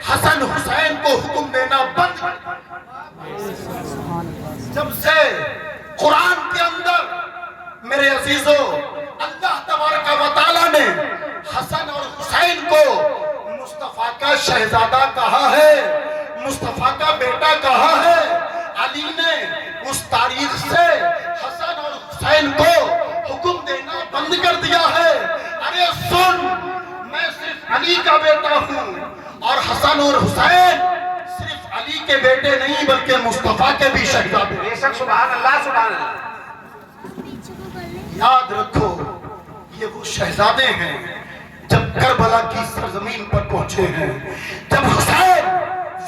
حسن حسین کو حکم دینا بند کر دیا۔ جب سے قرآن کے اندر میرے عزیزو اللہ تبارک و تعالیٰ نے حسن اور حسین کو مصطفیٰ کا شہزادہ کہا ہے، مصطفیٰ کا بیٹا کہا ہے، علی نے اس تاریخ سے حسن اور حسین کو حکم دینا بند کر دیا ہے۔ ارے سن، میں صرف علی کا بیٹا ہوں، اور حسن اور حسین صرف علی کے بیٹے نہیں بلکہ مصطفیٰ کے بھی شہزادے۔ بے شک، سبحان اللہ سبحان اللہ۔ یاد رکھو یہ وہ شہزادے ہیں جب کربلا کی سرزمین پر پہنچے ہیں، جب حسین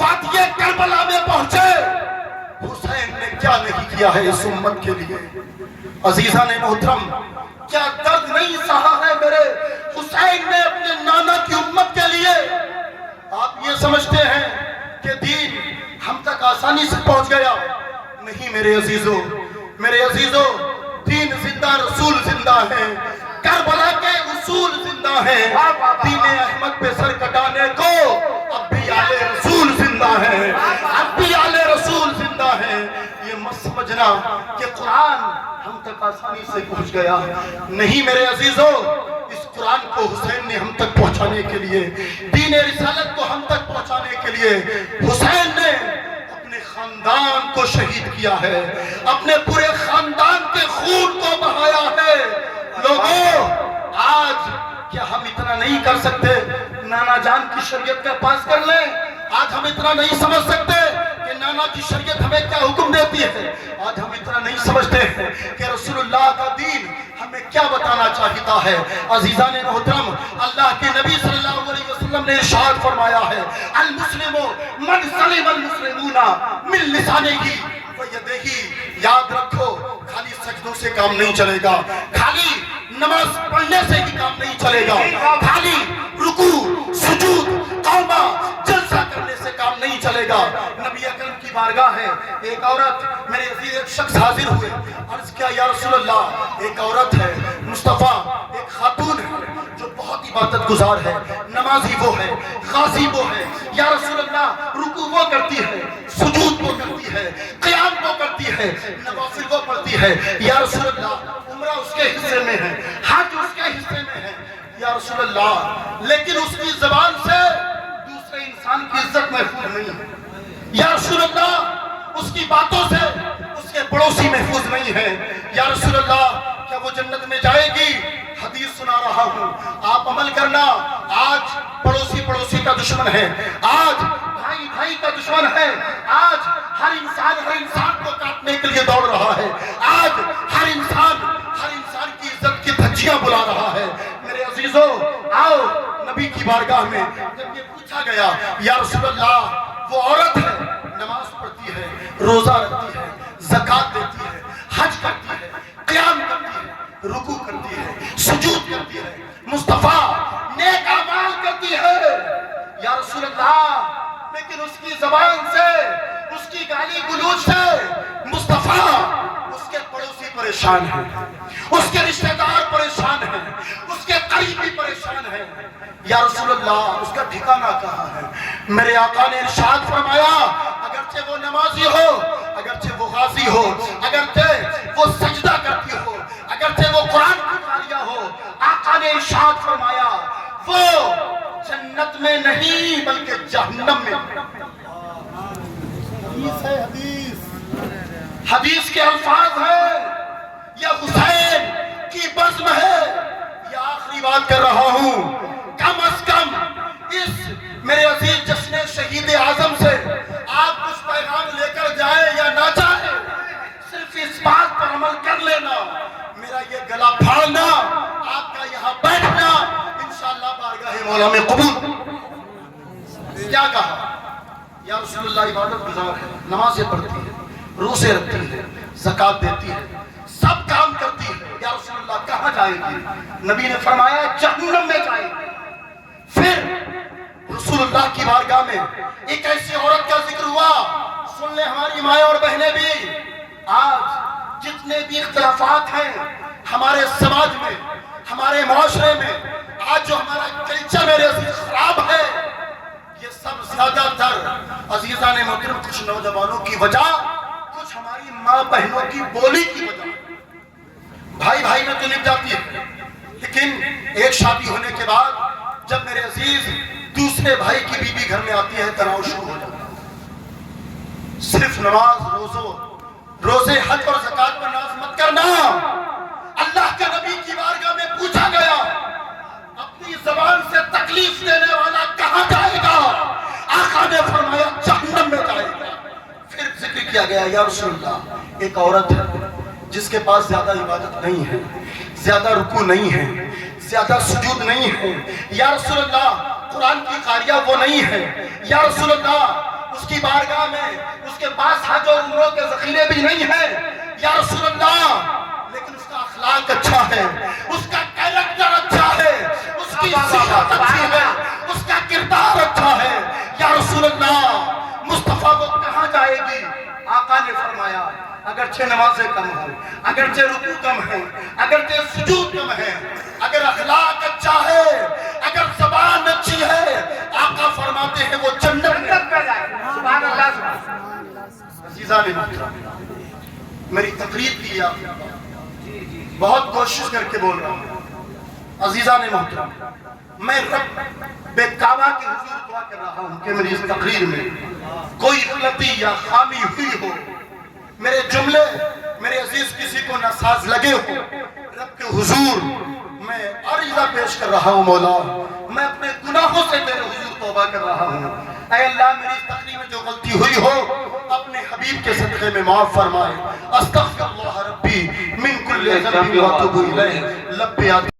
وادی کربلا میں پہنچے، حسین نے کیا نہیں کیا ہے اس امت کے لیے۔ عزیزان محترم، کیا درد نہیں سہا ہے میرے حسین نے اپنے نانا کی امت کے لیے۔ آپ یہ سمجھتے ہیں کہ دین ہم تک آسانی سے پہنچ گیا؟ نہیں میرے عزیزو، میرے عزیزو، دین زندہ، رسول زندہ ہیں، کربلا کے اصول زندہ ہیں۔ دین احمد پہ سر کٹانے کو اب بھی آل رسول زندہ ہیں، اب بھی آل رسول زندہ ہیں۔ یہ مت سمجھنا کہ قرآن ہم تک آسانی سے پہنچ گیا، نہیں میرے عزیزو، اس قرآن کو حسین نے ہم تک پہنچانے کے لیے، دین رسالت کو ہم تک پہنچانے کے لیے حسین نے اپنے خاندان کو شہید کیا ہے، اپنے پورے خاندان کے خون کو بہایا ہے۔ لوگوں، آج کیا ہم اتنا نہیں کر سکتے نانا جان کی شریعت کا پاس کر لیں؟ آج ہم اتنا نہیں سمجھ سکتے کہ نانا کی شریعت ہمیں کیا حکم دیتی ہے؟ آج ہم اتنا نہیں سمجھتے ہیں کہ رسول اللہ کا دین ہمیں کیا بتانا چاہتا ہے؟ عزیزان محترم، اللہ کے نبی صلی اللہ علیہ وسلم نے ارشاد فرمایا ہے، المسلم من سلم المسلمون من لسانہ و یدہ۔ یاد رکھو، خالی سجدوں سے کام نہیں چلے گا، خالی نماز پڑھنے سے ہی کام نہیں چلے گا، خالی رکوع، سجود، توبہ، جلسہ کرنے سے کام نہیں چلے گا۔ نبی اکرم کی بارگاہ ہے، ایک عورت، میرے عزیز ایک شخص حاضر ہوئے، عرض کیا یا رسول اللہ، ایک عورت ہے مصطفیٰ، ایک خاتون ہے جو بہت عبادت گزار ہے، نمازی وہ ہے، غازی وہ ہے، یا رسول اللہ رکوع وہ کرتی ہے، سجود وہ کرتی ہے، قیام وہ کرتی ہے، نوافل وہ پڑھتی ہے، یا رسول اللہ عمرہ اس کے حصے میں ہے، حج اس کے حصے میں ہے، یا رسول اللہ لیکن اس کی زبان سے دوسرے انسان کی عزت محفوظ نہیں ہے، یا رسول اللہ اس کی باتوں سے اس کے پڑوسی محفوظ نہیں ہے، یا رسول اللہ کیا وہ جنت میں جائے گی؟ حدیث سنا رہا ہوں، آپ عمل کرنا۔ آج پڑوسی پڑوسی کا دشمن ہے، آج بھائی بھائی کا دشمن ہے، آج ہر انسان کو کاٹنے کے لیے دوڑ رہا ہے، آج ہر انسان کی عزت کی دھجیاں بلا رہا ہے۔ میرے عزیزو، آؤ نبی کی بارگاہ میں جب یہ پوچھا گیا، یا رسول اللہ وہ عورت ہے، نماز پڑھتی ہے، روزہ رکھتی ہے، زکوٰۃ دیتی ہے، حج کرتی ہے، قیام کرتی ہے، رکوع کرتی ہے، سجود کرتی ہے، مصطفیٰ نیک اعمال کرتی ہے، یا رسول اللہ لیکن اس کی زبان سے، اس کی گالی گلوچ سے مصطفیٰ اس کے پڑوسی پریشان ہیں، اس کے رشتہ دار پریشان ہیں، اس کے قریبی پریشان ہیں، یا رسول اللہ اس کا ٹھکانہ کہاں ہے؟ میرے آقا نے ارشاد فرمایا، اگرچہ وہ نمازی ہو، اگرچہ وہ غازی ہو، اگرچہ وہ سجدہ کرتی ہو، اگرچہ وہ قرآن کی قاریہ ہو، آقا نے ارشاد فرمایا وہ جنت میں نہیں بلکہ جہنم میں۔ حدیث ہے، حدیث کے الفاظ ہیں، یہ حسین کی بزم ہے، یہ آخری بات کر رہا ہوں، کم از کم اس میرے عزیز جشن شہید اعظم سے آپ کچھ پیغام لے کر جائیں یا نہ جائیں، صرف اس بات پر عمل کر لینا، میرا یہ گلا پھاڑنا، آپ کا یہاں بیٹھنا انشاءاللہ بارگاہ مولا میں قبول۔ کیا کہا؟ یا رسول اللہ عبادت گزار ہے، نمازیں پڑھتی ہے، روزے رکھتی ہے، زکوٰۃ دیتی ہے، سب کام کرتی ہے، یا رسول اللہ کہاں جائے گی؟ نبی نے فرمایا جہنم میں جائے گی۔ پھر رسول اللہ کی بارگاہ میں ایک ایسی عورت کا ذکر ہوا، سن لیں ہماری مائیں اور بہنیں بھی، آج جتنے بھی اختلافات ہیں ہمارے سماج میں، ہمارے معاشرے میں، آج جو ہمارا کلچر میرے عزیز خراب ہے، یہ سب زیادہ تر عزیزان محترم کچھ نوجوانوں کی وجہ، کچھ ہماری ماں بہنوں کی بولی کی وجہ۔ بھائی بھائی میں تو نپ جاتی ہے، لیکن ایک شادی ہونے کے بعد جب میرے عزیز دوسرے بھائی کی بیوی گھر میں آتی ہے، تناؤ شروع ہو جاتا ہے۔ صرف نماز روزے حج اور زکات پر ناز مت کرنا۔ اللہ کے نبی کی بارگاہ میں پوچھا گیا، اپنی زبان سے تکلیف دینے والا کہاں جائے گا؟ آقا نے فرمایا جہنم میں جائے گا۔ پھر ذکر کیا گیا، یا رسول اللہ ایک عورت ہے جس کے پاس زیادہ عبادت نہیں ہے، زیادہ رکوع نہیں ہے، زیادہ سجود نہیں ہے، یا رسول اللہ قرآن کی قاریہ وہ نہیں ہے، یا رسول اللہ اس کی بارگاہ میں اس کے پاس حج اور عمروں کے ذخیرے بھی نہیں ہیں، یا رسول اللہ لیکن اس کا اخلاق اچھا ہے، اس کا کیریکٹر اچھا ہے، اس کی صحت اچھی ہے، اس کا کردار اچھا ہے، یا رسول اللہ مصطفیٰ وہ کہاں جائے گی؟ آقا نے فرمایا اگرچہ نمازیں کم ہیں، اگرچہ رکوع کم ہیں، اگرچہ سجود کم ہیں، اگر اخلاق اچھا ہے، اگر زبان اچھی ہے، آقا فرماتے ہیں وہ جنت میں جائے گا۔ سبحان اللہ سبحان اللہ۔ عزیزان محترم میری تقریر کی آپ بہت کوشش کر کے بول رہا ہوں۔ عزیزان محترم میں رب کعبہ کے حضور دعا کر رہا ہوں کہ میری اس تقریر میں کوئی غلطی یا خامی ہوئی ہو، میرے جملے میرے عزیز کسی کو ناساز لگے ہو، رب کے حضور میں عریضہ پیش کر رہا ہوں مولا، میں اپنے گناہوں سے تیرے حضور توبہ کر رہا ہوں۔ اے اللہ میری اس تقریر میں جو غلطی ہوئی ہو اپنے حبیب کے صدقے میں معاف فرمائے۔ استغفر اللہ ربی من کل ذنب واتوب الیہ۔ لب